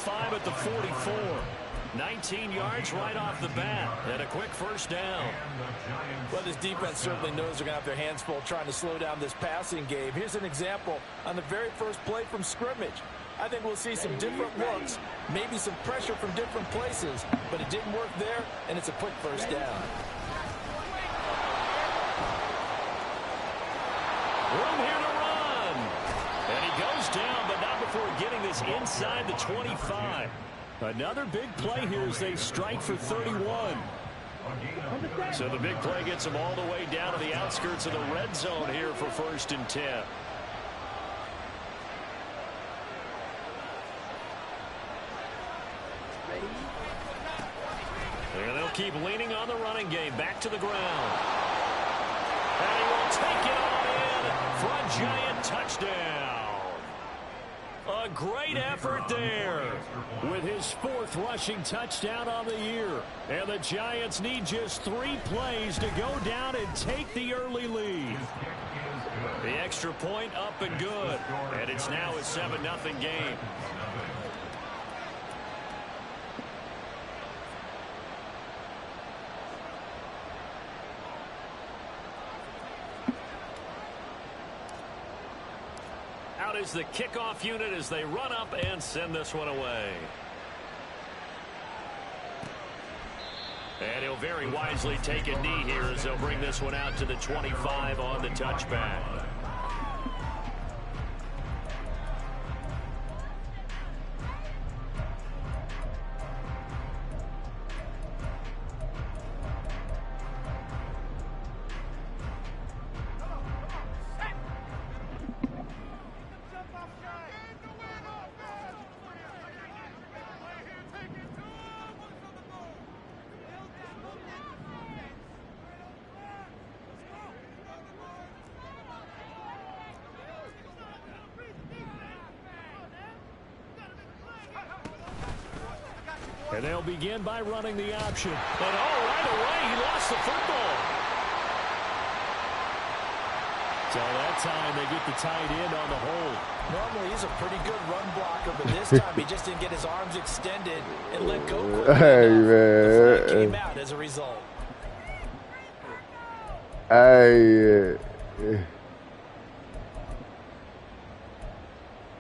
5 at the 44. 19 yards right off the bat, and a quick first down. Well, this defense certainly knows they're going to have their hands full trying to slow down this passing game. Here's an example on the very first play from scrimmage. I think we'll see some different looks, maybe some pressure from different places, but it didn't work there, and it's a quick first down. Room here to run. And he goes down, but not before getting this inside the 25. Another big play here as they strike for 31. So the big play gets them all the way down to the outskirts of the red zone here for 1st and 10. And they'll keep leaning on the running game. Back to the ground. And he will take it on in for a giant touchdown. A great effort there with his 4th rushing touchdown on the year. And the Giants need just 3 plays to go down and take the early lead. The extra point up and good. And it's now a 7-0 game. Out is the kickoff unit as they run up and send this one away. And he'll very wisely take a knee here as they'll bring this one out to the 25 on the touchback. And they'll begin by running the option. And right away, he lost the football. So that time they get the tight end on the hold. Normally he's a pretty good run blocker, but this time he just didn't get his arms extended and let go quickly. Hey, man. The flag came out as a result. Hey.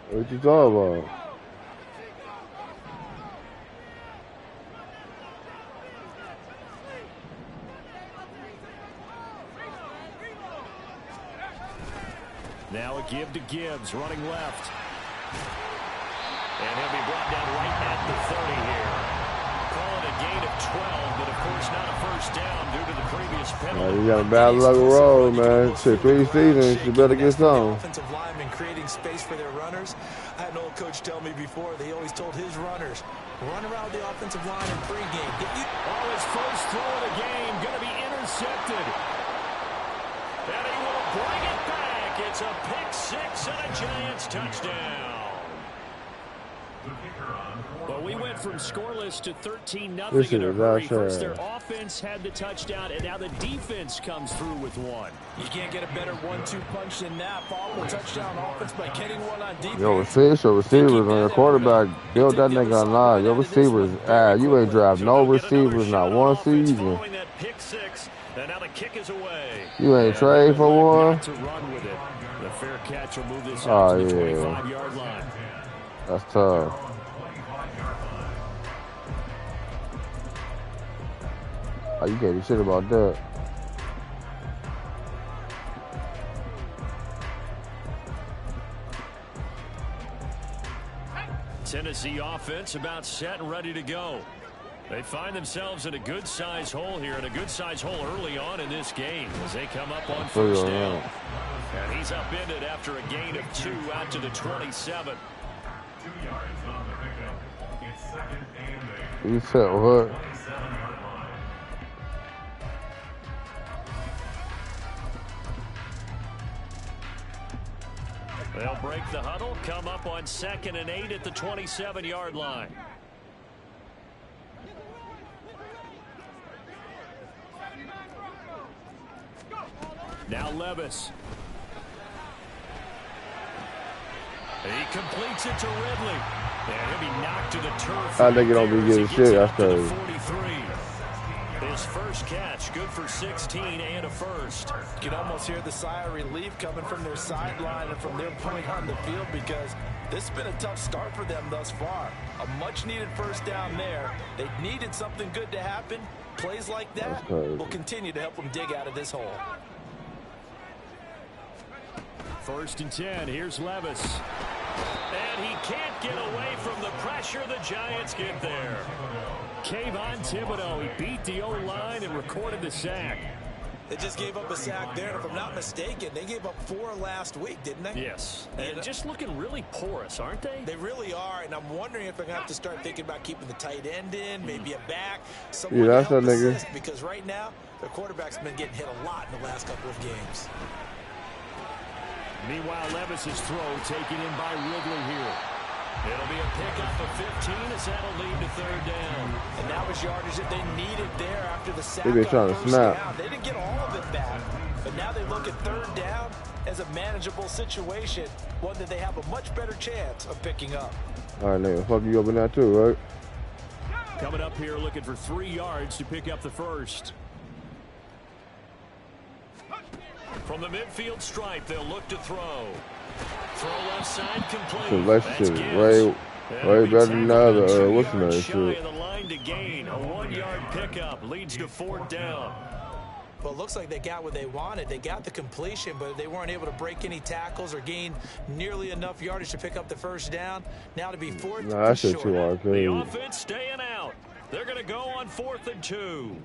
What you talking about? Now a give to Gibbs, running left. And he'll be brought down right at the 30 here. Call it a gain of 12, but of course not a first down due to the previous penalty. You got a bad luck road, man. Shit, 3 seasons, you better get some. Offensive linemen creating space for their runners. I had an old coach tell me before that he always told his runners, run around the offensive line in pregame. Oh, his first throw of the game going to be intercepted. And he will bring it back. It's a pick 6 and a Giants touchdown. Well, we went from scoreless to 13-0 in a hurry. First, their offense had the touchdown, and now the defense comes through with one. You can't get a better 1-2 punch than that. Follow a touchdown offense by getting one on defense. Yo, receivers on your quarterback. Build that nigga on line. Your receivers, you ain't draft no receivers, not one season. And now the kick is away. You ain't trade for one? To run with it. The fair catch will move this out to the 25-yard line. That's tough. Oh, you can't do shit about that. Tennessee offense about set and ready to go. They find themselves in a good-sized hole here, and a good-sized hole early on in this game as they come up on first down. And he's upended after a gain of 2 out to the 27. 2 yards on the pickup. It's 2nd and 8. You said what? They'll break the huddle, come up on 2nd and 8 at the 27-yard line. Now Levis. He completes it to Ridley. And he'll be knocked to the turf. I think it don't be getting shit. That's crazy. 43. His first catch, good for 16 and a first. You can almost hear the sigh of relief coming from their sideline and from their point on the field because this has been a tough start for them thus far. A much-needed first down there. They needed something good to happen. Plays like that will continue to help them dig out of this hole. 1st and 10. Here's Levis. And he can't get away from the pressure. The Giants get there. Kayvon Thibodeau, he beat the O-line and recorded the sack. They just gave up a sack there, and if I'm not mistaken, they gave up 4 last week, didn't they? Yes. And just looking really porous, aren't they? They really are, and I'm wondering if they're going to have to start thinking about keeping the tight end in, maybe a back. Yeah, that's that nigga. Because right now, their quarterback's been getting hit a lot in the last couple of games. Meanwhile, Levis's throw taken in by Ridley here. It'll be a pickup of 15 as that'll lead to 3rd down. And that was yardage that they needed there after the sack. They trying to snap. Down. They didn't get all of it back, but now they look at 3rd down as a manageable situation, one that they have a much better chance of picking up. All right, nigga, fuck you up in that too, right? Coming up here looking for 3 yards to pick up the first. From the midfield stripe, they'll look to throw. Throw left side complete. That's way better than the other. What's the name? Shy of the line to gain. A 1-yard pickup leads to 4th down. Well, it looks like they got what they wanted. They got the completion, but they weren't able to break any tackles or gain nearly enough yardage to pick up the first down. Now to be 4th. No, that's just too hard. The offense staying out. They're going to go on 4th and 2.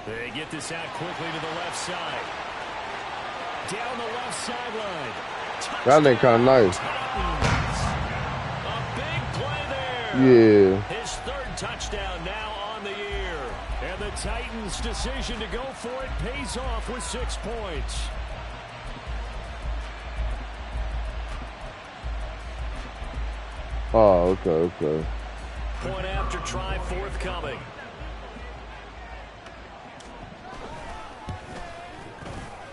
They get this out quickly to the left side. Down the left sideline. That nigga kind of nice. A big play there. Yeah. His 3rd touchdown now on the year. And the Titans' decision to go for it pays off with 6 points. Oh, okay. Point after try forthcoming.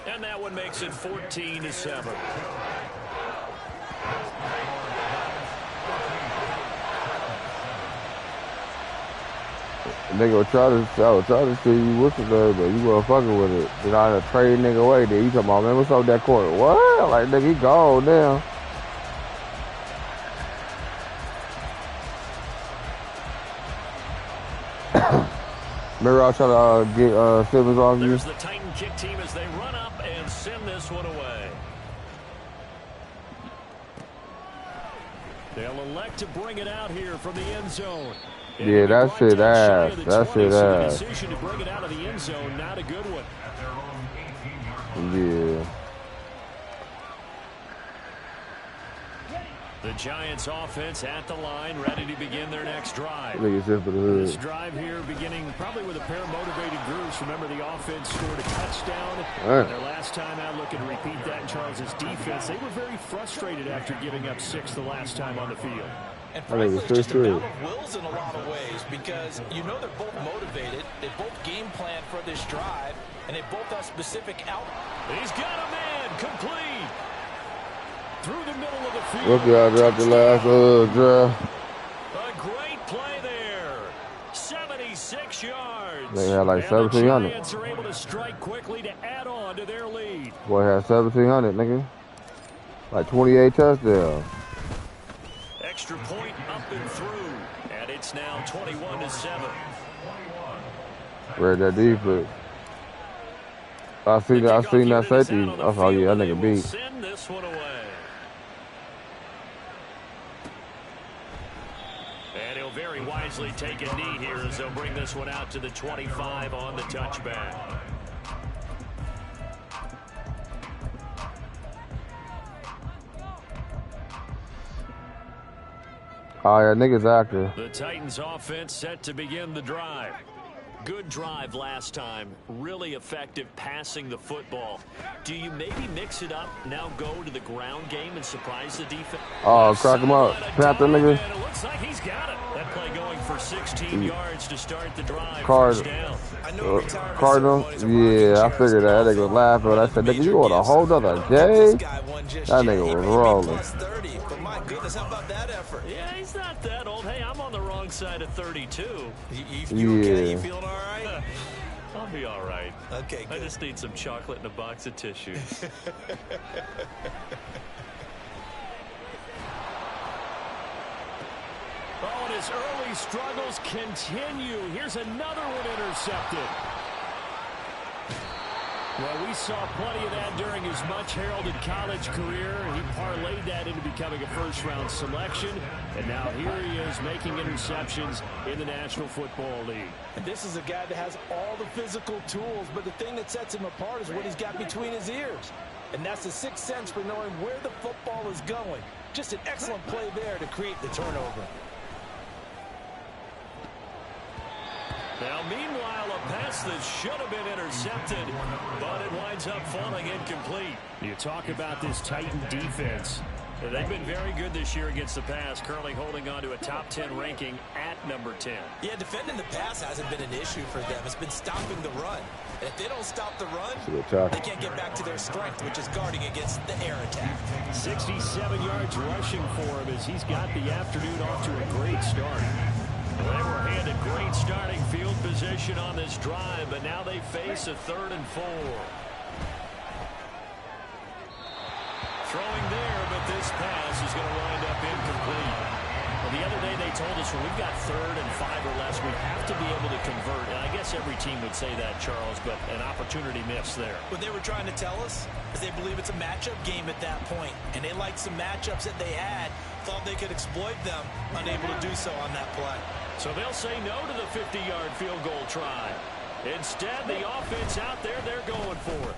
And that one makes it 14-7. Nigga will try to see you what's the name, but you wasn't fucking with it. Then I had to trade nigga away. Then you talking about, man, what's up with that court? What? Like, nigga, he gone now. Remember I was trying to get Simmons on you? There's the Titan kick team as they run up and send this one away. They'll elect to bring it out here from the end zone. Yeah, that's it ass. That's it ass. The decision to bring it out of the end zone, not a good one. Yeah. The Giants offense at the line, ready to begin their next drive. This drive here beginning probably with a pair of motivated groups. Remember, the offense scored a touchdown. Right. Their last time out, looking to repeat that in Charles's defense. They were very frustrated after giving up 6 the last time on the field. And frankly, it's just a battle of wills in a lot of ways because you know they're both motivated. They both game plan for this drive, and they both have specific out. He's got a man complete. Through the middle of the field. Rookie out there the last draft. A great play there. 76 yards. They had like 1,700. The Giants are able to strike quickly to add on to their lead. Boy had 1,700, nigga. Like 28 touchdowns. Extra point up and through. And it's now 21-7. Read that defense. I seen that safety. I thought, yeah, that nigga beat. Send this one away. And he'll very wisely take a knee here as they'll bring this one out to the 25 on the touchback. Oh, yeah, niggas active. The Titans offense set to begin the drive. Good drive last time. Really effective passing the football. Do you maybe mix it up, now go to the ground game and surprise the defense? Oh, crack him up. Panther nigga. It looks like he's got it. That play going for 16 yards to start the drive. Cardinal. Yeah, I figured that. They was laughing. I said, nigga, you on a whole nother day? one just That yet. nigga He was may be rolling. plus 30, but my goodness, how about that effort? Yeah, he's not that old. Hey, I'm on the wrong side of 32. You okay? Yeah. You feeling all right? I'll be all right. Okay, I good. just need some chocolate and a box of tissues. Oh, and his early struggles continue. Here's another one intercepted. Well, we saw plenty of that during his much-heralded college career. He parlayed that into becoming a first-round selection. And now here he is making interceptions in the National Football League. And this is a guy that has all the physical tools, but the thing that sets him apart is what he's got between his ears. And that's the sixth sense for knowing where the football is going. Just an excellent play there to create the turnover. Now, meanwhile, a pass that should have been intercepted, but it winds up falling incomplete. You talk about this Titan defense. They've been very good this year against the pass, currently holding on to a top 10 ranking at number 10. Yeah, defending the pass hasn't been an issue for them. It's been stopping the run. And if they don't stop the run, they can't get back to their strength, which is guarding against the air attack. 67 yards rushing for him as he's got the afternoon off to a great start. They were handed great starting field position on this drive, but now they face a 3rd and 4. Throwing there, but this pass is going to wind up incomplete. Well, the other day they told us when we've got 3rd and 5 or less, we have to be able to convert. And I guess every team would say that, Charles, but an opportunity missed there. What they were trying to tell us is they believe it's a matchup game at that point, and they liked some matchups that they had, thought they could exploit them, unable to do so on that play. So they'll say no to the 50-yard field goal try. Instead, the offense out there, they're going for it.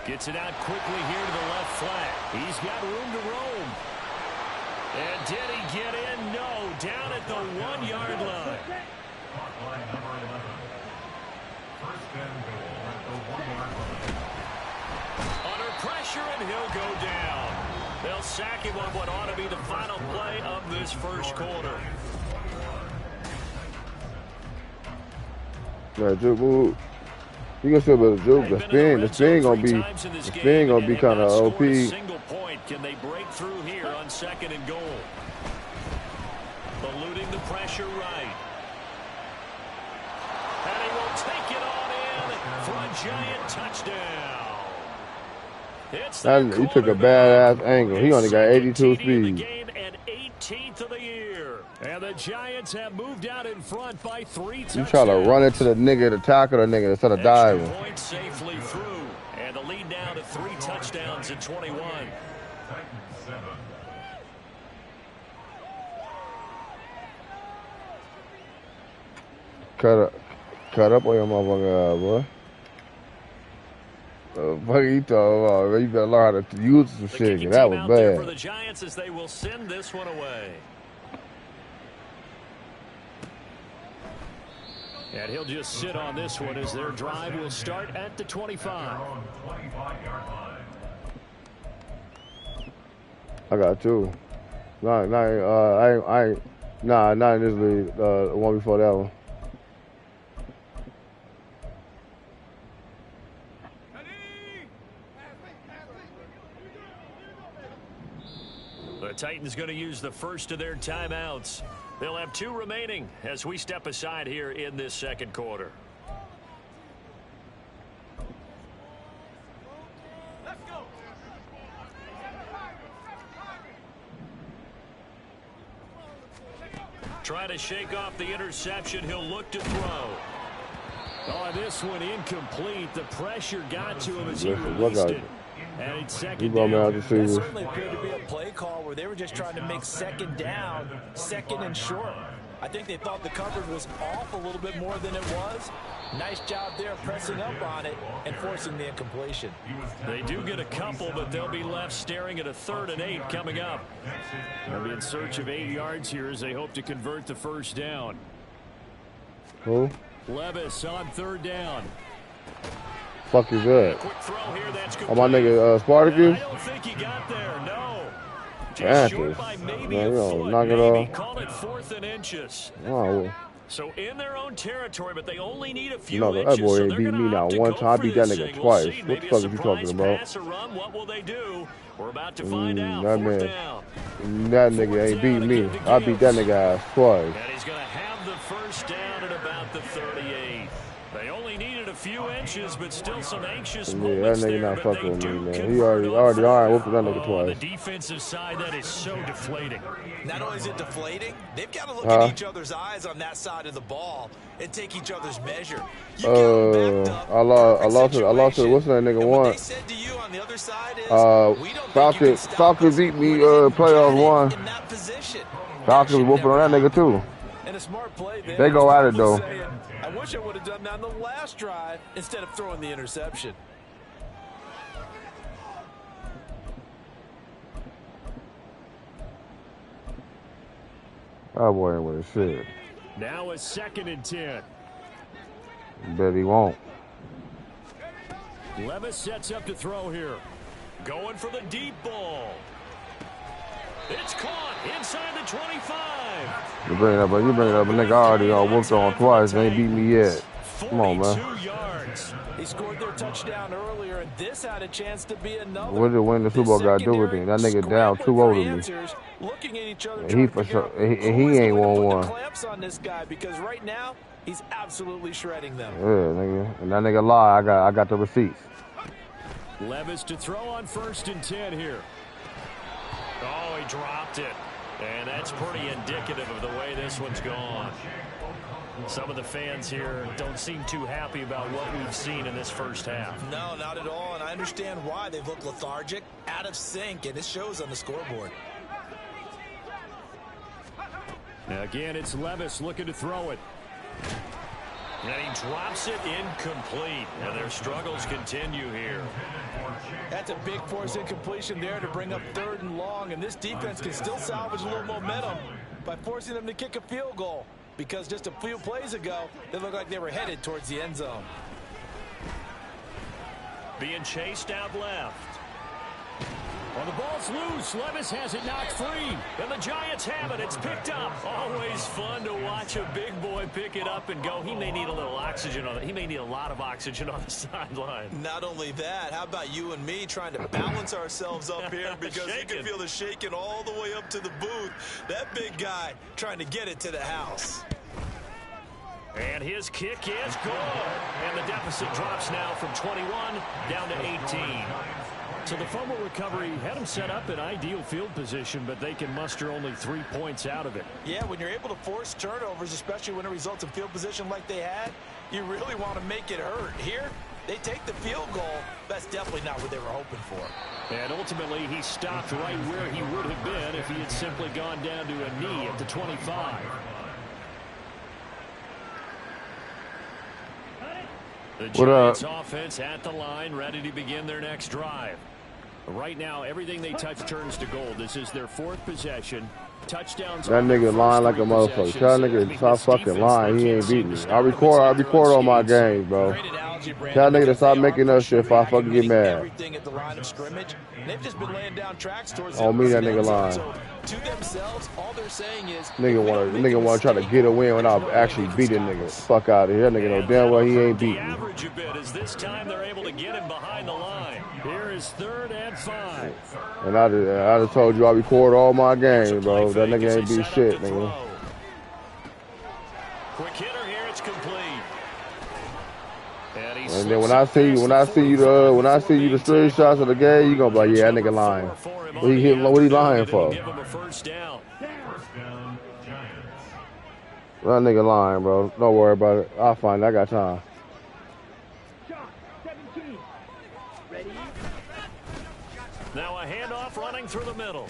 Gets it out quickly here to the left flat. He's got room to roam. And did he get in? No. Down at the 1-yard line. Clock line number 11. First and goal at the 1-yard line. Under pressure, and he'll go down. They'll sack him on what ought to be the final play of this first quarter. Yeah, juke move. You can still be able to juke. The spin gonna be kind of OP. Single point. Can they break through here on 2nd and goal? Eluding the pressure right. And he will take it on in for a giant touchdown. He took a badass angle. He only got 82 speed. 18th of the year. And the Giants have moved out in front by 3 touchdowns. You try to run into the nigga to tackle the nigga instead of diving. Point safely through. And the lead now to 3 touchdowns at 21. Titans 7. Cut up on your motherfucker, boy. Fuck you talking about, man? You better learn how to use some shit. That was bad. For the Giants as they will send this one away. And he'll just sit on this one as their drive will start at the 25. I got 2. Not in this league. The one before that one. The Titans going to use the first of their timeouts. They'll have 2 remaining as we step aside here in this second quarter. Let's go. Trying to shake off the interception. He'll look to throw. Oh, this one incomplete. The pressure got to him as he released it. And it's second down. That certainly appeared to be a play call where they were just trying to make second down, second and short. I think they thought the coverage was off a little bit more than it was. Nice job there pressing up on it and forcing the incompletion. They do get a couple, but they'll be left staring at a 3rd and 8 coming up. They'll be in search of 8 yards here as they hope to convert the first down. Who? Levis on 3rd down. Fuck is that? Quick throw here, that's Oh, my nigga Spartacus? I don't think he got there, no. Just Panthers. short by maybe Man, a you foot, know, knock it maybe. off. Call it 4th and inches. Oh, So in their own territory, but they only need a few No, inches. that boy So ain't they're beat going me to have not to one go time. I for beat that this nigga thing. twice. We'll see. What Maybe the a fuck are you talking surprise about? pass or run. What will they do? We're about to find out. That Fourth man, down. that nigga ain't beat me. I beat that nigga ass twice. And he's going to have the first down at about the 38. They only needed a few inches, but still some anxious Yeah, that moments nigga there. not But fucking they with me, do man. He convert already on iron whooped that nigga on the twice. defensive side. That is so deflating. Not only is it deflating, they've got to look at Huh? each other's eyes on that side of the ball and take each other's measure. You get them backed up, I lost it. What's that nigga and what want? they said to you on the other side is, we don't think you can stop Falcon us. beat me We didn't playoffs get it one. in that position. Falcon was whooping on that nigga too. And a smart play there. They go at it though. Saying, I wish I would have done that on the last drive instead of throwing the interception. That boy ain't with his shit. Now a 2nd and 10. Bet he won't. Levis sets up to throw here. Going for the deep ball. It's caught inside the 25. You bring it up, a nigga already whooped on twice. They ain't beat me yet. Come on, man. 42 yards. He scored their touchdown earlier, and this had a chance to be another. What did winning the Super Bowl got to do with him? That nigga down 2-0 to me. Looking at each other, And he for sure, and he ain't won one. Clamps on this guy because right now he's absolutely shredding them. Yeah, nigga. And that nigga lie. I got the receipts. Levis to throw on 1st and 10 here. Oh, he dropped it. And that's pretty indicative of the way this one's gone. Some of the fans here don't seem too happy about what we've seen in this first half. No, not at all, and I understand why. They've looked lethargic, out of sync, and it shows on the scoreboard. Now again, it's Levis looking to throw it. And he drops it incomplete. And their struggles continue here. That's a big force incompletion there to bring up 3rd and long, and this defense can still salvage a little momentum by forcing them to kick a field goal. Because just a few plays ago, they looked like they were headed towards the end zone. Being chased out left. Well, the ball's loose. Levis has it knocked free. And the Giants have it. It's picked up. Always fun to watch a big boy pick it up and go. He may need a little oxygen on it. He may need a lot of oxygen on the sideline. Not only that, how about you and me trying to balance ourselves up here because you can feel the shaking all the way up to the booth. That big guy trying to get it to the house. And his kick is good. And the deficit drops now from 21 down to 18. So the fumble recovery had them set up in ideal field position, but they can muster only 3 points out of it. Yeah, when you're able to force turnovers, especially when it results in field position like they had, you really want to make it hurt. Here, they take the field goal. That's definitely not what they were hoping for. And ultimately, he stopped right where he would have been if he had simply gone down to a knee at the 25. The Giants offense at the line, ready to begin their next drive. Right now, everything they touch turns to gold. This is their 4th possession. Touchdowns. That nigga lying like a motherfucker. Tell that nigga to stop fucking lying. He ain't beat me. I record on my games, bro. Tell that nigga to stop making up shit if I fucking get mad. Everything at the line of scrimmage. They've just been laying down tracks towards Oh, me, that nigga lying. So, to themselves, all they're saying is Nigga wanna try to get a win without actually beating nigga. Fuck out of here. That nigga know damn well he ain't beat me. Average a bit as this time they're able to get him behind the line. Here is 3rd and 5. And I just told you I record all my games, bro. That nigga ain't beat shit, nigga. Quick hitter here, it's complete. And then when I see you the straight shots of the game, you gonna be like, yeah, that nigga lying. What he lying for? Give him a first down. That nigga lying, bro. Don't worry about it. I'll find it. I got time. Now a handoff running through the middle.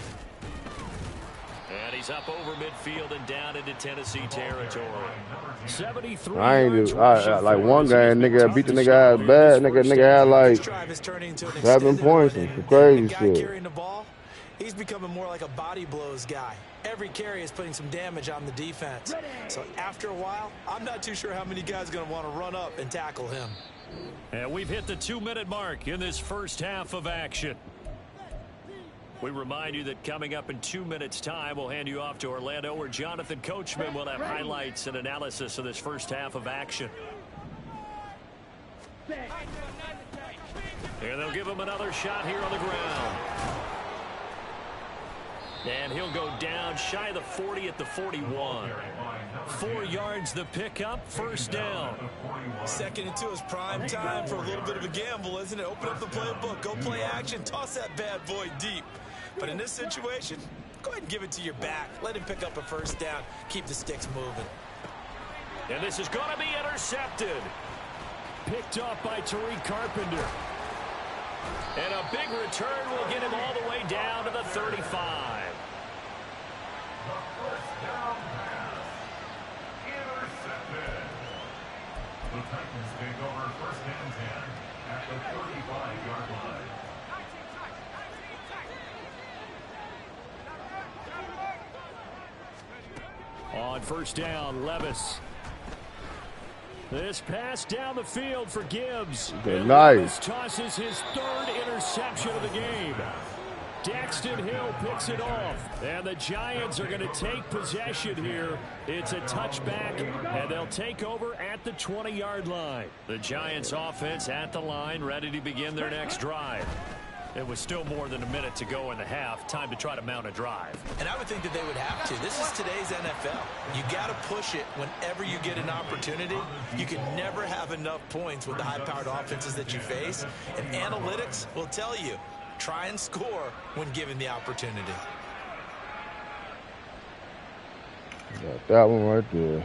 And he's up over midfield and down into Tennessee territory. 73 like one game, nigga beat the nigga ass bad. Nigga had like 7 points and some crazy shit. He's becoming more like a body blows guy. Every carry is putting some damage on the defense. So after a while, I'm not too sure how many guys are going to want to run up and tackle him. And we've hit the 2-minute mark in this first half of action. We remind you that coming up in 2 minutes' time, we'll hand you off to Orlando, where Jonathan Coachman will have highlights and analysis of this first half of action. And they'll give him another shot here on the ground. And he'll go down shy of the 40 at the 41. 4 yards the pickup, first down. 2nd and 2 is prime time for a little bit of a gamble, isn't it? Open up the playbook, go play action, toss that bad boy deep. But in this situation, go ahead and give it to your back. Let him pick up a first down. Keep the sticks moving. And this is going to be intercepted. Picked off by Tariq Carpenter. And a big return will get him all the way down to the 35. The first down pass. Intercepted. The Titans take over 1st and 10 at the 35-yard line. On 1st down, Levis. This pass down the field for Gibbs. Okay, nice. Tosses his 3rd interception of the game. Daxton Hill picks it off. And the Giants are going to take possession here. It's a touchback, and they'll take over at the 20-yard line. The Giants offense at the line, ready to begin their next drive. It was still more than a minute to go in the half. Time to try to mount a drive. And I would think that they would have to. This is today's NFL. You got to push it whenever you get an opportunity. You can never have enough points with the high-powered offenses that you face. And analytics will tell you, try and score when given the opportunity. Got that one right there.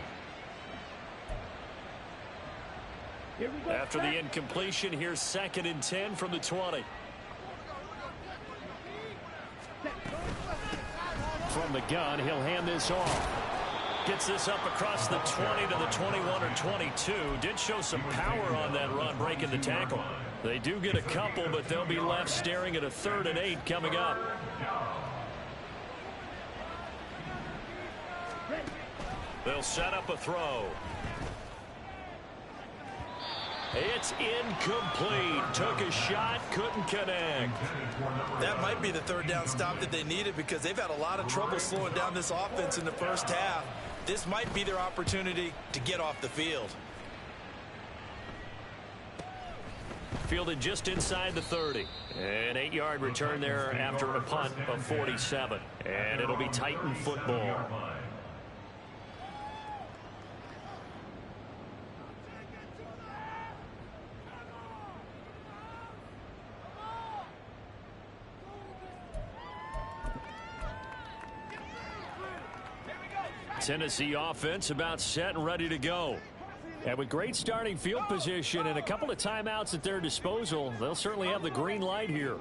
After the incompletion, here's 2nd and 10 from the 20. From the gun, he'll hand this off. Gets this up across the 20 to the 21 or 22. Did show some power on that run, breaking the tackle. They do get a couple, but they'll be left staring at a 3rd and 8 coming up. They'll set up a throw. It's incomplete. Took a shot, couldn't connect. That might be the 3rd down stop that they needed, because they've had a lot of trouble slowing down this offense in the first half. This might be their opportunity to get off the field. Fielded just inside the 30. An 8-yard return there after a punt of 47. And it'll be Titan football. Tennessee offense about set and ready to go. And with great starting field position and a couple of timeouts at their disposal, they'll certainly have the green light here.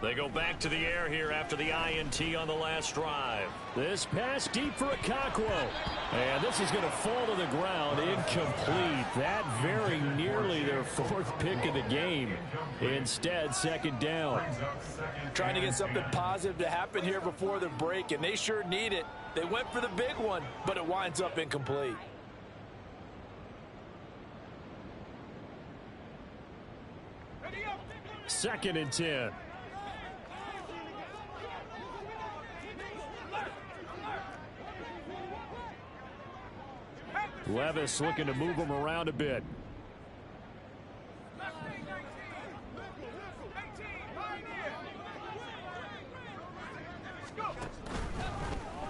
They go back to the air here after the INT on the last drive. This pass deep for X-Kwonnn. And this is going to fall to the ground, incomplete. That very nearly their 4th pick of the game. Instead, 2nd down. Trying to get something positive to happen here before the break, and they sure need it. They went for the big one, but it winds up incomplete. Second and 10. Levis looking to move him around a bit.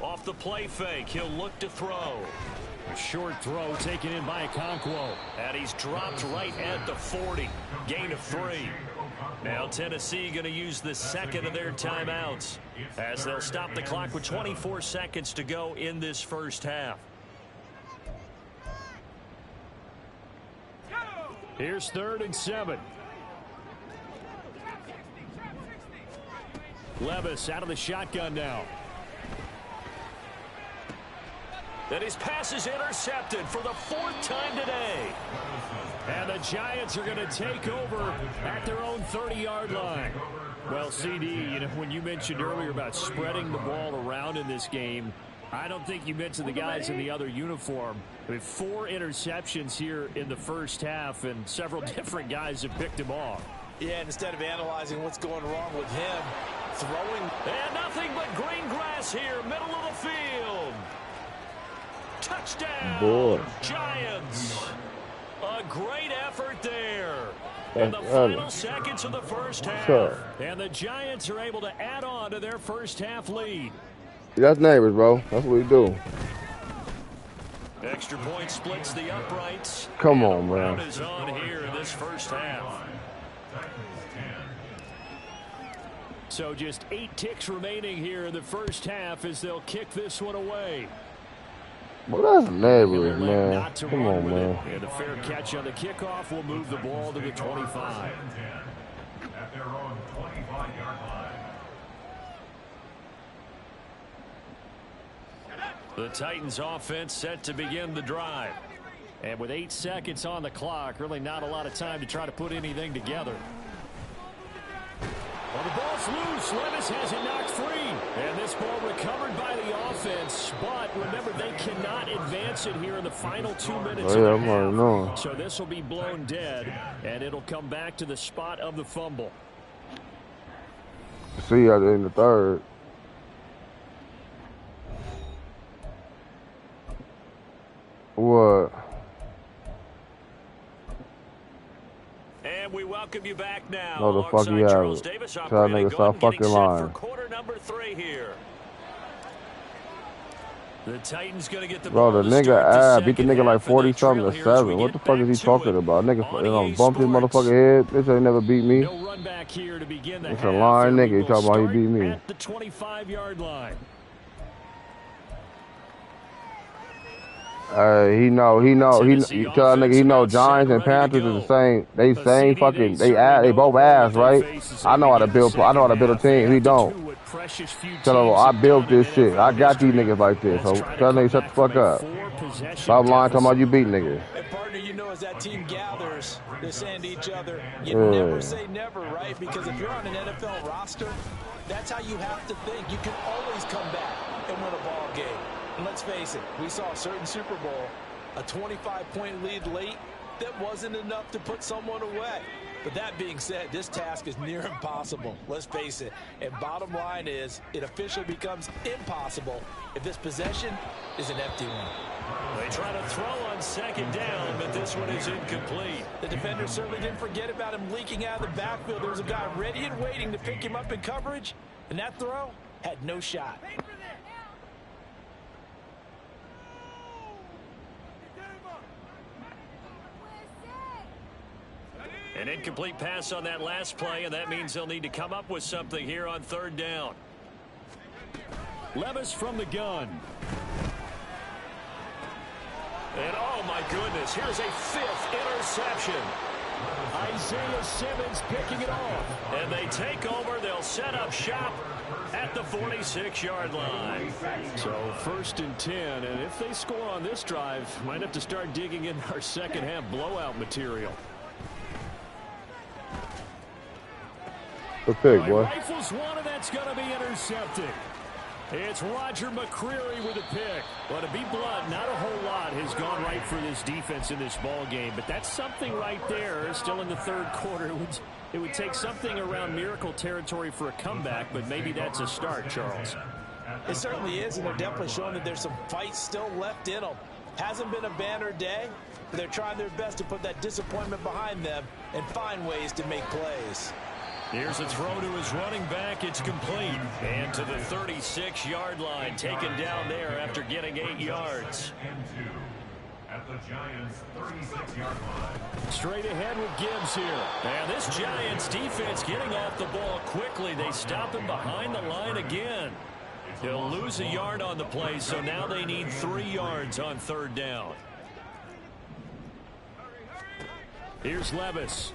Off the play fake, he'll look to throw. A short throw taken in by X-Kwonnn. And he's dropped right at the 40. Gain of 3. Now Tennessee going to use the 2nd of their timeouts, as they'll stop the clock with 24 seconds to go in this first half. Here's 3rd and 7. Levis out of the shotgun now. And his pass is intercepted for the 4th time today. And the Giants are going to take over at their own 30-yard line. Well, CD, you know, when you mentioned earlier about spreading the ball around in this game, I don't think you mentioned the guys in the other uniform. I mean, 4 interceptions here in the first half, and several different guys have picked him off. Yeah, and instead of analyzing what's going wrong with him, throwing. And nothing but green grass here, middle of the field. Touchdown, Boy. Giants. A great effort there. In That's the final seconds of the first half. Sure. And the Giants are able to add on to their first half lead. That's neighbors, bro. That's what we do. Extra point splits the uprights. Come And on, the man. round is on here in this first half. So just 8 ticks remaining here in the first half as they'll kick this one away. Well, that's neighbors, Elect man. not to Come run on, with man. it. And a fair catch on the kickoff will move the ball to the 25. At their own 25-yard line. The Titans offense set to begin the drive. And with 8 seconds on the clock, really not a lot of time to try to put anything together. Well, the ball's loose. Levis has it knocked free. And this ball recovered by the offense. But remember, they cannot advance it here in the final 2 minutes Oh, yeah, of I'm the already half. knowing. So this will be blown dead, and it'll come back to the spot of the fumble. See you at the end of the third. What? And we welcome you back now. No, the fuck Alongside you Charles have. Davis, Tell operating niggas stop gun, getting fucking set lying. for quarter number 3 here. The Titans going to get the Bro, ball the to nigga start the beat the second nigga like half, and they 40-something trail to here as we 7. What get the fuck is he back to talking it about? Nigga, on EA bumped his Sports. motherfucking head. Bitch ain't never beat me. No run back here to begin the It's half. a lying and we nigga. He will talking about he start beat me. at the 25-yard line. He tell that nigga he know Giants and Panthers are the same. They same fucking. They both ass, right? I know how to build a team. He don't. Tell him I built this shit. I got these niggas like this. So tell niggas shut the fuck up. Stop lying, talking about you beat niggas. And partner, you know, as that team gathers, they're saying to each other, you never say never, right? Because if you're on an NFL roster, that's how you have to think. You can always come back and win a ball game. And let's face it, we saw a certain Super Bowl, a 25-point lead late, that wasn't enough to put someone away. But that being said, this task is near impossible. Let's face it. And bottom line is, it officially becomes impossible if this possession is an empty one. They try to throw on second down, but this one is incomplete. The defender certainly didn't forget about him leaking out of the backfield. There was a guy ready and waiting to pick him up in coverage, and that throw had no shot. An incomplete pass on that last play, and that means they'll need to come up with something here on third down. Levis from the gun. And oh my goodness, here's a 5th interception. Isaiah Simmons picking it off. And they take over, they'll set up shop at the 46-yard line. So 1st and 10, and if they score on this drive, might have to start digging in our second half blowout material. The pick, boy. Rifles one, and that's going to be intercepted. It's Roger McCreary with a pick. Well, to be blunt, not a whole lot has gone right for this defense in this ball game, but that's something right there. Still in the third quarter, it would take something around miracle territory for a comeback, but maybe that's a start, Charles. It certainly is, and they're definitely showing that there's some fight still left in them. Hasn't been a banner day, but they're trying their best to put that disappointment behind them and find ways to make plays. Here's a throw to his running back. It's complete. And to the 36-yard line, taken down there after getting 8 yards. At the Giants' 36-yard line. Straight ahead with Gibbs here. And this Giants defense getting off the ball quickly. They stop him behind the line again. He'll lose a yard on the play, so now they need 3 yards on third down. Here's Levis.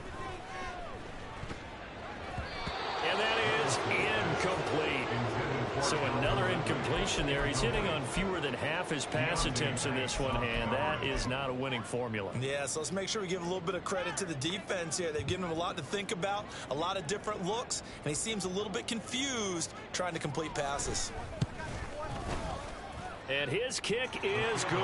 And that is incomplete. So another incompletion there. He's hitting on fewer than half his pass attempts in this one, and that is not a winning formula. Yeah, so let's make sure we give a little bit of credit to the defense here. They've given him a lot to think about, a lot of different looks, and he seems a little bit confused trying to complete passes. And his kick is good.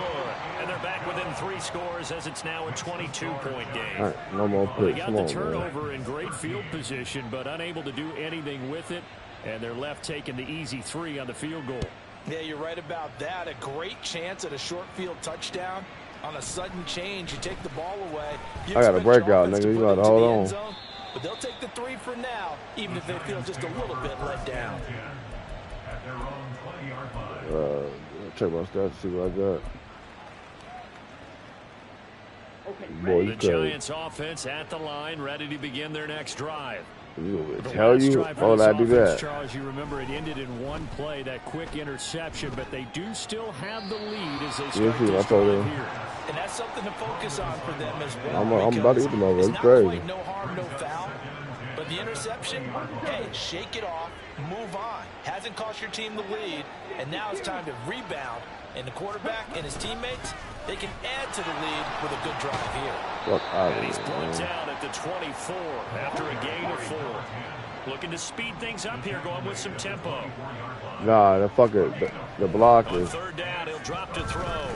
And they're back within 3 scores as it's now a 22-point game. All right, no more Well, they picks. got Come the on, turnover man. in great field position, but unable to do anything with it. And they're left taking the easy 3 on the field goal. Yeah, you're right about that. A great chance at a short field touchdown. On a sudden change, you take the ball away. I got a breakout, nigga. You got to hold on. Zone, but they'll take the 3 for now, even if they feel just a little bit let down. At their own 20-yard line. Check my stats, see what I got. Boy, The you crazy. Giants offense at the line, ready to begin their next drive. You The tell last you, drive for oh, this I do offense, that. Charles, you remember it ended in 1 play, that quick interception, but they do still have the lead as they start see what I this told drive you. here. And that's something to focus on for them as well. I'm about to eat them over. It's It's not crazy. quite no harm, no foul. But the interception, hey, shake it off, move on. Hasn't cost your team the lead, and now it's time to rebound. And the quarterback and his teammates, they can add to the lead with a good drive here. Fuck out And of he's here, brought man. down at the 24 after a gain of 4. Looking to speed things up here, going with some tempo. Nah, the fucker, the block On is. 3rd down, he'll drop to throw.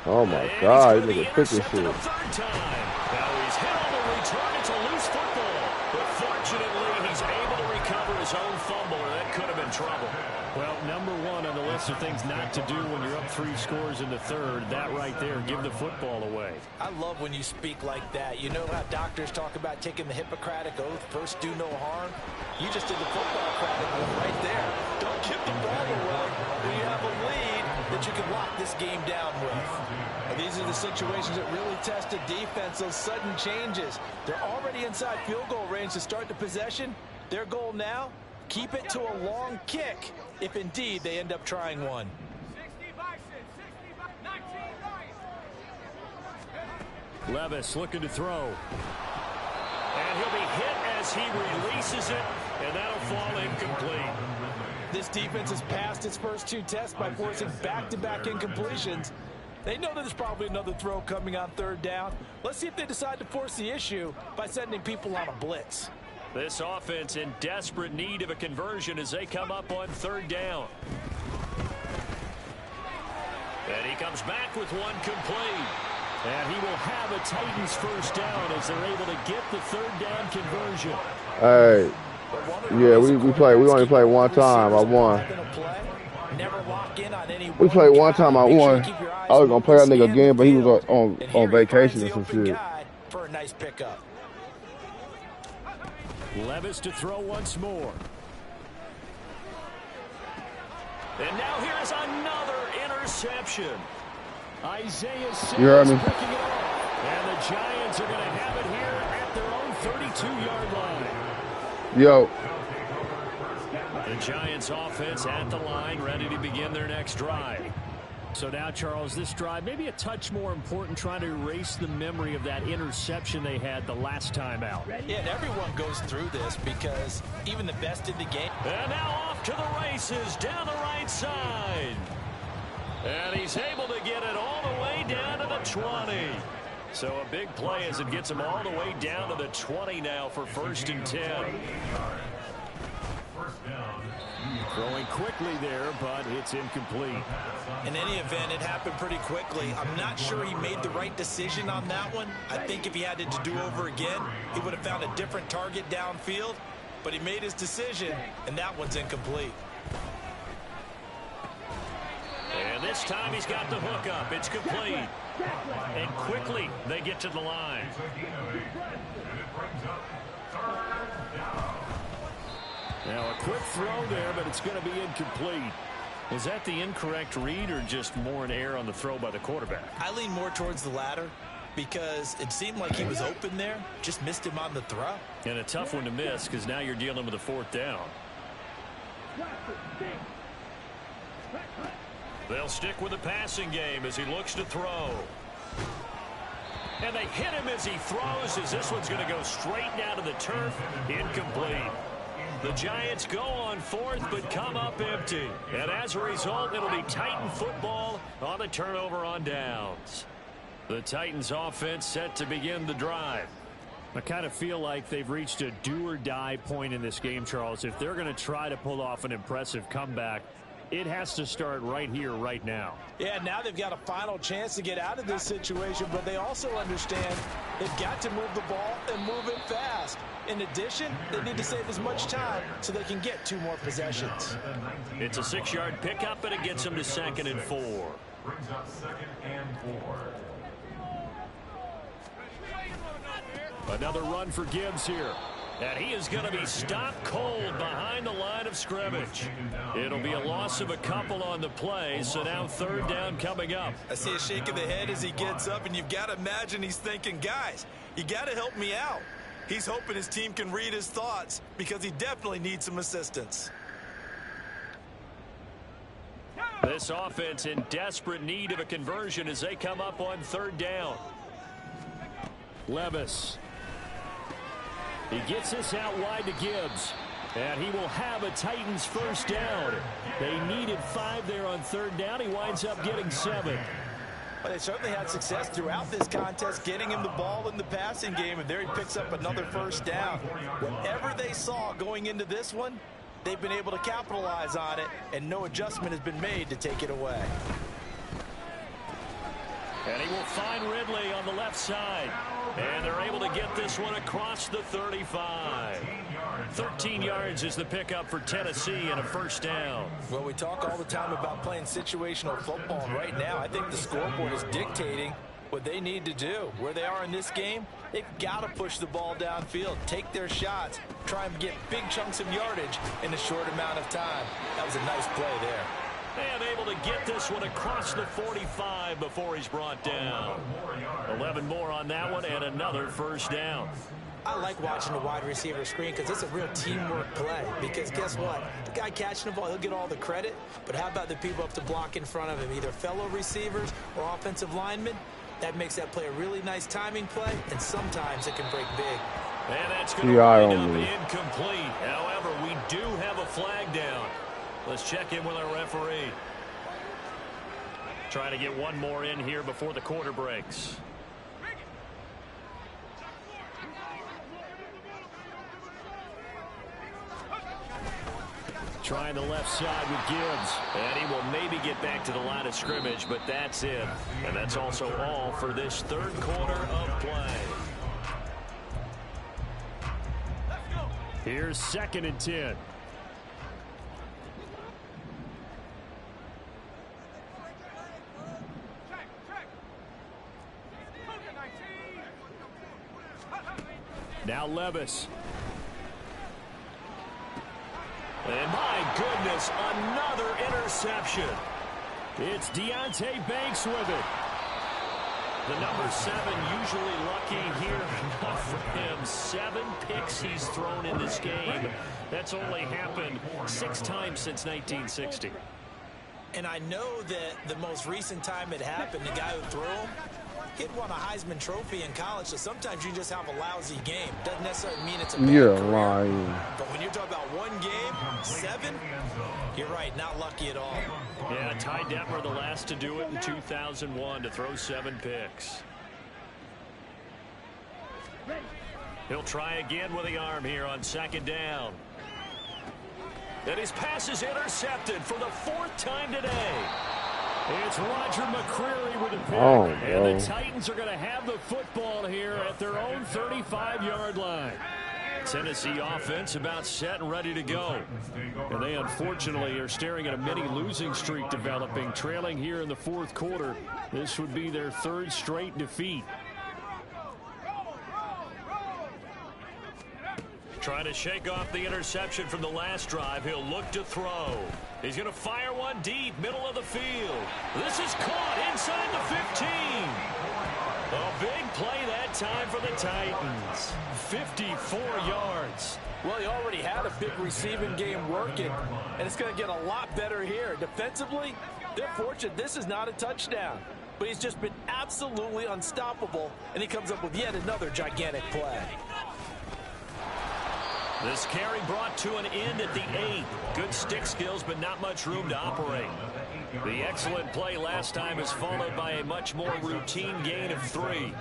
Oh my And God, he's you gonna nigga be pick this intercepted shit. a 3rd time. Now he's hit on the return. It's a loose football. But fortunately, he's able to recover his own fumble, or that could have been trouble. Well, number 1 on the list of things not to do when you're up 3 scores in the 3rd. That right there, give the football away. I love when you speak like that. You know how doctors talk about taking the Hippocratic Oath, first do no harm? You just did the football Cratic Oath right there. Don't give the ball away when you have a lead that you can lock this game down with. And these are the situations that really test a defense, those sudden changes. They're already inside field goal range to start the possession. Their goal now, keep it to a long kick, if indeed they end up trying one. Levis looking to throw. And he'll be hit as he releases it, and that'll fall incomplete. This defense has passed its first 2 tests by forcing back-to-back incompletions. They know that there's probably another throw coming on 3rd down. Let's see if they decide to force the issue by sending people on a blitz. This offense in desperate need of a conversion as they come up on 3rd down. And he comes back with 1 complete. And he will have a Titans 1st down as they're able to get the 3rd down conversion. Hey, yeah, we only played 1 time. I won. We played 1 time. I won. I was gonna play that nigga again, but he was on vacation or some shit. For a nice pickup. Levis to throw once more. And now here's another interception. Isaiah Simmons You heard me? picking it off. And the Giants are going to have it here at their own 32-yard line. Yo. The Giants offense at the line, ready to begin their next drive. So now, Charles, this drive maybe a touch more important, trying to erase the memory of that interception they had the last time out. Yeah, and everyone goes through this because even the best in the game. And now off to the races down the right side. And he's able to get it all the way down to the 20. So a big play as it gets him all the way down to the 20 now for 1st and 10. Throwing quickly there, but it's incomplete. In any event, it happened pretty quickly. I'm not sure he made the right decision on that one. I think if he had it to do over again, he would have found a different target downfield. But he made his decision, and that one's incomplete. And this time he's got the hook up. It's complete. And quickly they get to the line. Now a quick throw there, but it's going to be incomplete. Was that the incorrect read or just more an error on the throw by the quarterback? I lean more towards the latter because it seemed like he was open there, just missed him on the throw. And a tough one to miss because now you're dealing with a 4th down. They'll stick with the passing game as he looks to throw. And they hit him as he throws, as this one's going to go straight down to the turf. Incomplete. The Giants go on 4th but come up empty. And as a result, it'll be Titan football on the turnover on downs. The Titans offense set to begin the drive. I kind of feel like they've reached a do-or-die point in this game, Charles. If they're going to try to pull off an impressive comeback, It has to start right here, right now. Yeah, now they've got a final chance to get out of this situation, but they also understand they've got to move the ball and move it fast. In addition, they need to save as much time so they can get 2 more possessions. It's a 6-yard pickup, and it gets them to 2nd and 4. Brings up 2nd and 4. Another run for Gibbs here. And he is going to be stopped cold behind the line of scrimmage. It'll be a loss of a couple on the play, so now 3rd down coming up. I see a shake of the head as he gets up, and you've got to imagine he's thinking, guys, you got to help me out. He's hoping his team can read his thoughts because he definitely needs some assistance. This offense in desperate need of a conversion as they come up on 3rd down. Levis. He gets this out wide to Gibbs. And he will have a Titans 1st down. They needed 5 there on 3rd down. He winds up getting 7. Well, they certainly had success throughout this contest, getting him the ball in the passing game, and there he picks up another 1st down. Whatever they saw going into this one, they've been able to capitalize on it, and no adjustment has been made to take it away. And he will find Ridley on the left side. And they're able to get this one across the 35. 13 yards is the pickup for Tennessee and a 1st down. Well, we talk all the time about playing situational football, and right now I think the scoreboard is dictating what they need to do. Where they are in this game, they've got to push the ball downfield, take their shots, try and get big chunks of yardage in a short amount of time. That was a nice play there. And able to get this one across the 45 before he's brought down. 11 more on that one and another 1st down. I like watching the wide receiver screen because it's a real teamwork play. Because guess what? The guy catching the ball, he'll get all the credit. But how about the people up to block in front of him, either fellow receivers or offensive linemen? That makes that play a really nice timing play, and sometimes it can break big. And that's going to wind up incomplete. However, we do have a flag down. Let's check in with our referee. Trying to get one more in here before the quarter breaks. Trying the left side with Gibbs. And he will maybe get back to the line of scrimmage, but that's it. And that's also all for this 3rd quarter of play. Here's 2nd and 10. Now Levis. And my goodness, another interception. It's Deonte Banks with it. The number 7 usually lucky here. Not for him. 7 picks he's thrown in this game. That's only happened 6 times since 1960. And I know that the most recent time it happened, the guy who threw him, he'd won a Heisman Trophy in college, so sometimes you just have a lousy game. Doesn't necessarily mean it's a bad career. Lying. But when you're talking about one game, 7, you're right, not lucky at all. Yeah, Ty Detmer, the last to do it in 2001, to throw 7 picks. He'll try again with the arm here on 2nd down. And his pass is intercepted for the 4th time today. It's Roger McCreary with a pick. And the Titans are going to have the football here at their own 35-yard line. Tennessee offense about set and ready to go. And they unfortunately are staring at a mini losing streak developing, trailing here in the 4th quarter. This would be their 3rd straight defeat. Trying to shake off the interception from the last drive. He'll look to throw. He's going to fire one deep, middle of the field. This is caught inside the 15. A big play that time for the Titans. 54 yards. Well, he already had a big receiving game working, and it's going to get a lot better here. Defensively, they're fortunate this is not a touchdown. But he's just been absolutely unstoppable, and he comes up with yet another gigantic play. This carry brought to an end at the 8. Good stick skills, but not much room to operate. The excellent play last time is followed by a much more routine gain of 3.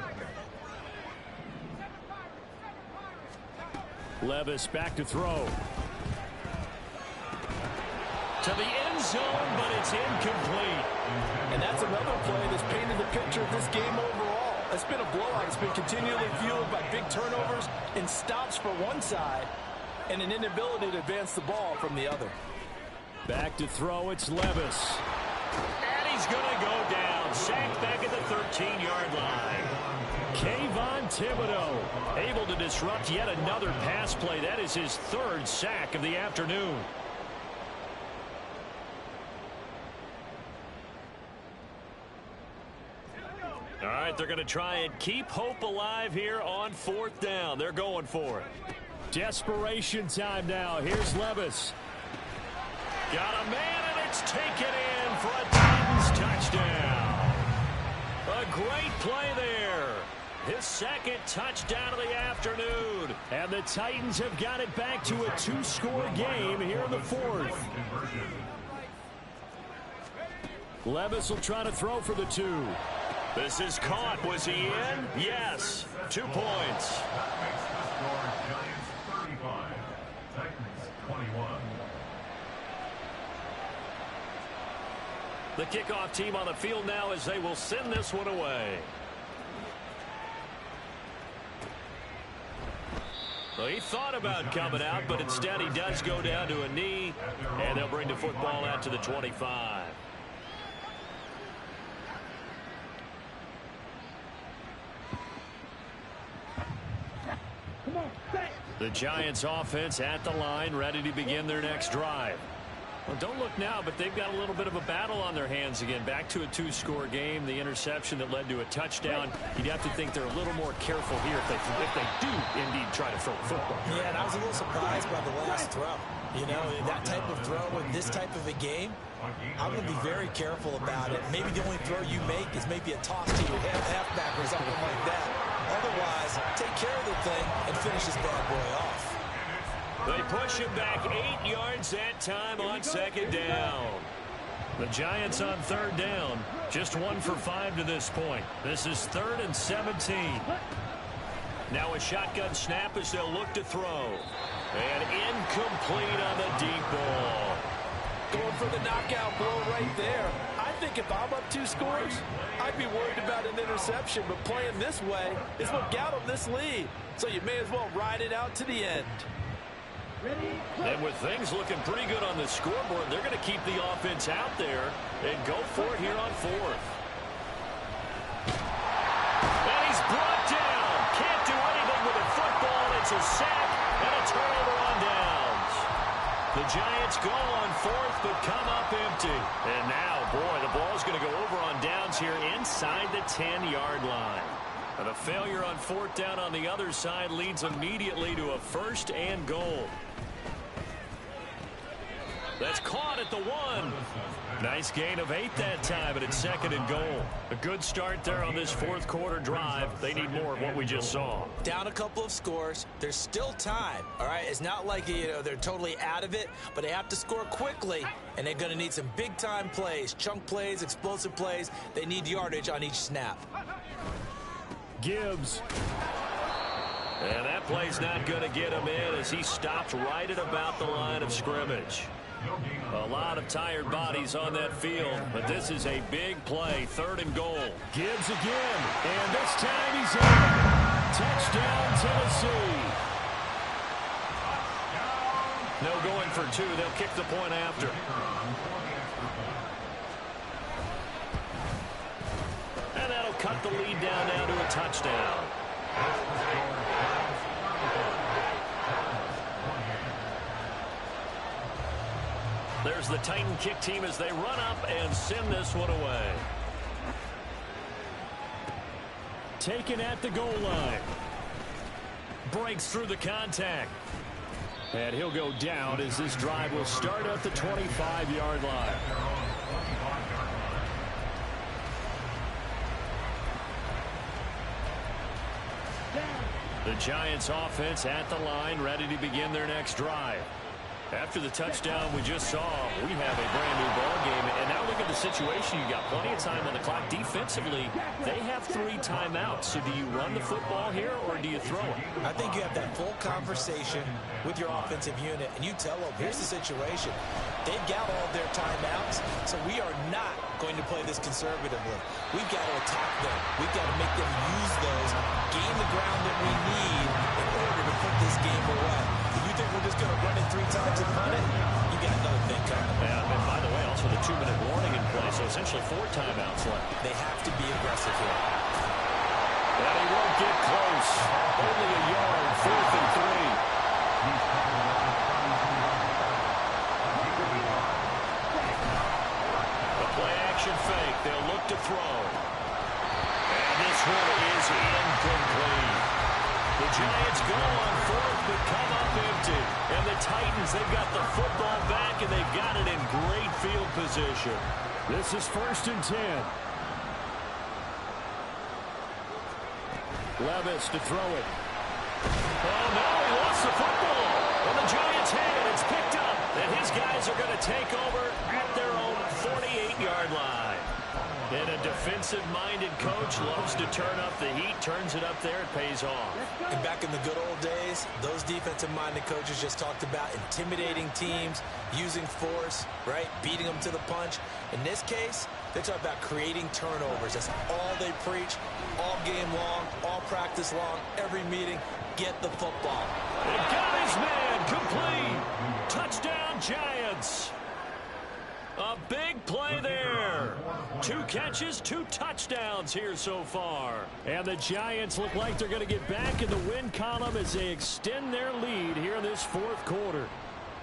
Levis back to throw. To the end zone, but it's incomplete. And that's another play that's painted the picture of this game overall. It's been a blowout. It's been continually fueled by big turnovers and stops for one side and an inability to advance the ball from the other. Back to throw, it's Levis. And he's going to go down. Sacked back at the 13-yard line. Kayvon Thibodeau able to disrupt yet another pass play. That is his third sack of the afternoon. All right, they're going to try and keep hope alive here on 4th down. They're going for it. Desperation time now. Here's Levis. Got a man, and it's taken in for a Titans touchdown. A great play there. His second touchdown of the afternoon. And the Titans have got it back to a 2-score game here in the 4th. Levis will try to throw for the 2. This is caught. Was he in? Yes. 2 points. That makes the score Giants 35, Titans 21. The kickoff team on the field now as they will send this one away. Well, he thought about coming out, but instead he does go down to a knee, and they'll bring the football out to the 25. The Giants offense at the line, ready to begin their next drive. Well, don't look now, but they've got a little bit of a battle on their hands again. Back to a 2-score game. The interception that led to a touchdown. You'd have to think they're a little more careful here if they do indeed try to throw the football. Yeah, and I was a little surprised by the last throw. You know, that type of throw in this type of a game, I'm going to be very careful about it. Maybe the only throw you make is maybe a toss to your halfback or something like that. Otherwise, take care of the thing and finish this bad boy off. They push him back 8 yards that time on 2nd down. The Giants on 3rd down. Just 1 for 5 to this point. This is 3rd and 17. Now a shotgun snap as they'll look to throw. And incomplete on the deep ball. Going for the knockout blow right there. I think if I'm up 2 scores, I'd be worried about an interception. But playing this way is what got them this lead. So you may as well ride it out to the end. And with things looking pretty good on the scoreboard, they're going to keep the offense out there and go for it here on 4th. And he's brought down. Can't do anything with a football. It's a sack and a turnover on downs. The Giants go on 4th but come up empty. And now, boy, the ball's going to go over on downs here inside the 10-yard line. And a failure on 4th down on the other side leads immediately to a 1st and goal. That's caught at the 1. Nice gain of 8 that time, and it's 2nd and goal. A good start there on this 4th quarter drive. They need more of what we just saw. Down a couple of scores. There's still time, all right? It's not like, you know, they're totally out of it, but they have to score quickly, and they're going to need some big-time plays, chunk plays, explosive plays. They need yardage on each snap. Gibbs. And that play's not going to get him in as he stopped right at about the line of scrimmage. A lot of tired bodies on that field, but this is a big play, 3rd and goal. Gibbs again, and this time he's in. Touchdown, Tennessee. No going for 2. They'll kick the point after. And that'll cut the lead down now to a touchdown. There's the Titan kick team as they run up and send this one away. Taken at the goal line. Breaks through the contact. And he'll go down as this drive will start at the 25-yard line. The Giants offense at the line, ready to begin their next drive. After the touchdown we just saw, we have a brand new ball game. And now look at the situation. You got plenty of time on the clock. Defensively, they have 3 timeouts. So do you run the football here or do you throw it? I think you have that full conversation with your offensive unit, and you tell them, here's the situation. They've got all their timeouts, so we are not going to play this conservatively. We've got to attack them. We've got to make them use those, gain the ground that we need in order to put this game away. If you think we're just going to run it 3 times and punt it, you got another thing coming. Yeah, and by the way, also the 2-minute warning in play, so essentially 4 timeouts left. They have to be aggressive here. And he won't get close. Only a yard, 4th and 3. Fake. They'll look to throw. And this one is incomplete. The Giants go on 4th but come up empty. And the Titans, they've got the football back and they've got it in great field position. This is 1st and 10. Levis to throw it. Oh, no, he lost the football. And the Giants have it. It's picked up. And his guys are going to take over at their own 48-yard line. And a defensive-minded coach loves to turn up the heat, turns it up there, it pays off. And back in the good old days, those defensive-minded coaches just talked about intimidating teams, using force, right, beating them to the punch. In this case, they talk about creating turnovers. That's all they preach, all game long, all practice long, every meeting. Get the football. They got his man, complete. Touchdown, Giants. A big play there. 2 catches, 2 touchdowns here so far. And the Giants look like they're going to get back in the win column as they extend their lead here in this 4th quarter.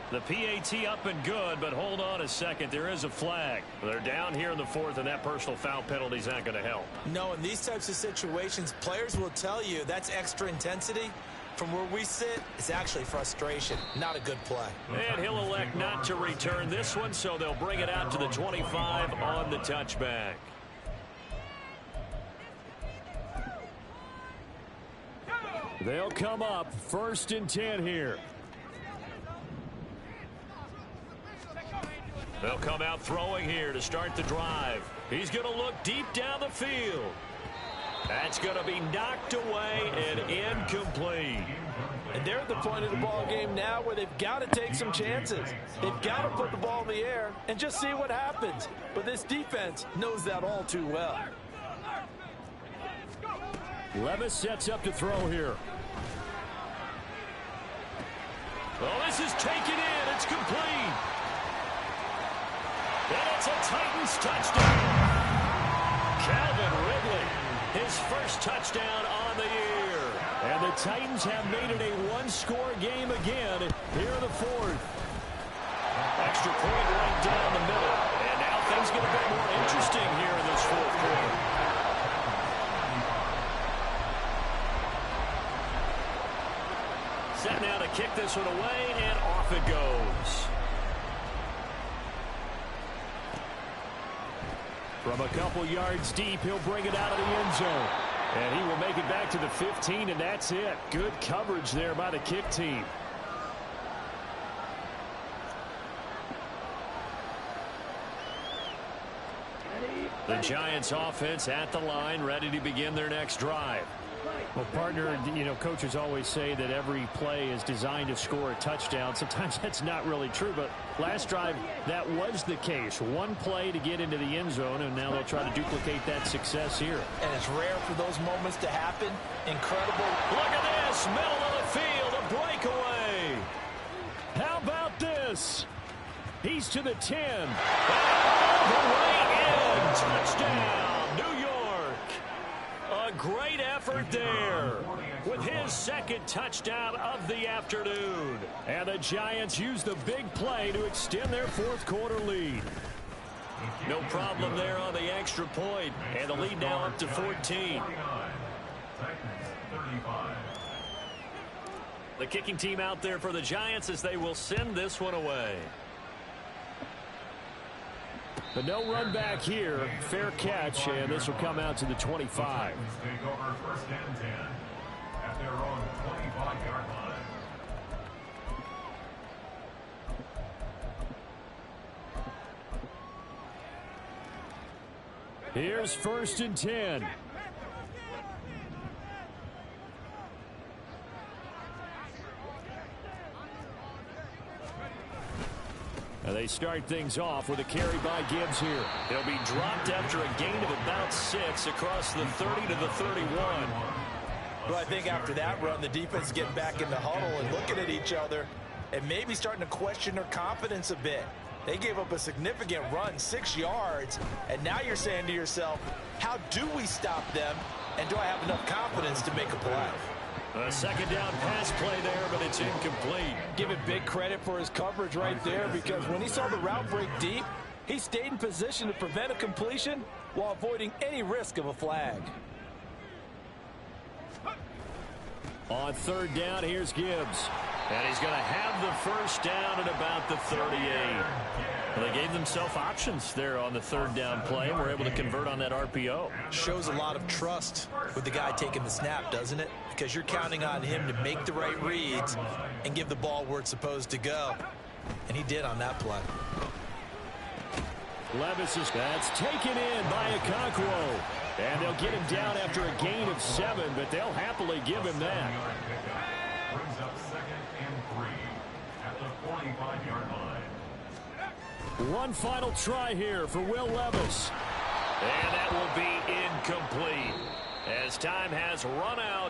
The PAT up and good, but hold on a second. There is a flag. They're down here in the 4th, and that personal foul penalty is not going to help. No, in these types of situations, players will tell you that's extra intensity. From where we sit, it's actually frustration. Not a good play. And he'll elect not to return this one, so they'll bring it out to the 25 on the touchback. They'll come up 1st and 10 here. They'll come out throwing here to start the drive. He's going to look deep down the field. That's going to be knocked away and incomplete. And they're at the point of the ball game now where they've got to take some chances. They've got to put the ball in the air and just see what happens. But this defense knows that all too well. Levis sets up to throw here. Oh, this is taken in. It's complete. And it's a Titans touchdown. Calvin Ridley, his first touchdown on the year. And the Titans have made it a 1-score game again here in the 4th. Extra point right down the middle. And now things get a bit more interesting here in this 4th quarter. Set now to kick this one away, and off it goes. From a couple yards deep, he'll bring it out of the end zone. And he will make it back to the 15, and that's it. Good coverage there by the kick team. The Giants offense at the line, ready to begin their next drive. Well, partner, you know, coaches always say that every play is designed to score a touchdown. Sometimes that's not really true, but last drive, that was the case. One play to get into the end zone, and now they'll try to duplicate that success here. And it's rare for those moments to happen. Incredible. Look at this, middle of the field, a breakaway. How about this? He's to the 10. All the way in. Touchdown, New York. A great effort there with his 2nd touchdown of the afternoon. And the Giants use the big play to extend their 4th quarter lead. No problem there on the extra point. And the lead now up to 14. The kicking team out there for the Giants as they will send this one away. But no run back here. Fair catch, and this will come out to the 25. Take over 1st and 10 at their own 25-yard line. Here's 1st and 10. And they start things off with a carry by Gibbs here. He'll be dropped after a gain of about 6 across the 30 to the 31. Well, I think after that run, the defense is getting back in the huddle and looking at each other and maybe starting to question their confidence a bit. They gave up a significant run, 6 yards, and now you're saying to yourself, how do we stop them, and do I have enough confidence to make a play? A second down pass play there, but it's incomplete. Give it big credit for his coverage right there, because when he saw the route break deep, he stayed in position to prevent a completion while avoiding any risk of a flag. On third down, here's Gibbs. And he's going to have the first down at about the 38. Well, they gave themselves options there on the third down play and were able to convert on that RPO. Shows a lot of trust with the guy taking the snap, doesn't it? Because you're counting on him to make the right reads and give the ball where it's supposed to go. And he did on that play. Levis is that's taken in by X-Kwonnn. And they'll get him down after a gain of 7, but they'll happily give him that. Brings up 2nd and 3 at the 45-yard line. One final try here for Will Levis. And that will be incomplete as time has run out.